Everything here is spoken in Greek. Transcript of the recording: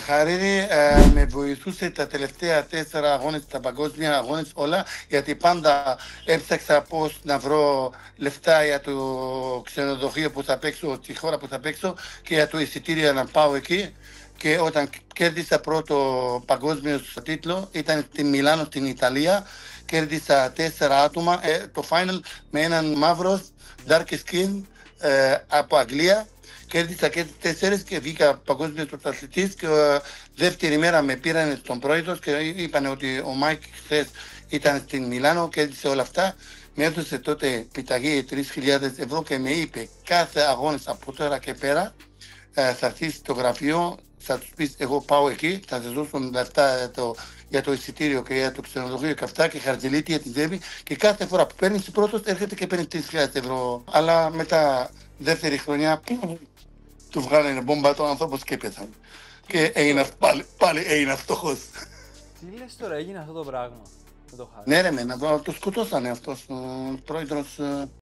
Χαρίρι, με βοηθούσε τα τελευταία 4 αγώνες, τα παγκόσμια αγώνες όλα, γιατί πάντα έψαξα πώς να βρω λεφτά για το ξενοδοχείο που θα παίξω, τη χώρα που θα παίξω και για το εισιτήριο να πάω εκεί. Και όταν κέρδισα πρώτο παγκόσμιο τίτλο, ήταν στη Μιλάνο, στην Ιταλία. Κέρδισα 4 άτομα, το final με έναν μαύρο, dark skin, από Αγγλία. Κέρδισα και 4 και βγήκα παγκόσμιος πρωταθλητής και δεύτερη μέρα με πήραν στον πρόεδρο και είπαν ότι ο Μάικ χθες ήταν στην Μιλάνο, κέρδισε όλα αυτά. Με έδωσε τότε επιταγή 3.000 ευρώ και με είπε κάθε αγώνας από τώρα και πέρα θα έρθεις στο γραφείο, θα τους πεις εγώ πάω εκεί, θα σας δώσω λεφτά για το εισιτήριο και για το ξενοδοχείο και αυτά και χαρτζελίτη για τη Ζεύη και κάθε φορά που παίρνεις πρώτος έρχεται και παίρνει 3.000 ευρώ. Αλλά μετά δεύτερη χρονιά του βγάλανε μπόμπα το άνθρωπος και πέθανε. Και πάλι έγινα φτωχός. Τι λες τώρα, έγινε αυτό το πράγμα με το Χάρη? Ναι ρε το σκοτώσανε αυτός ο πρόεδρος.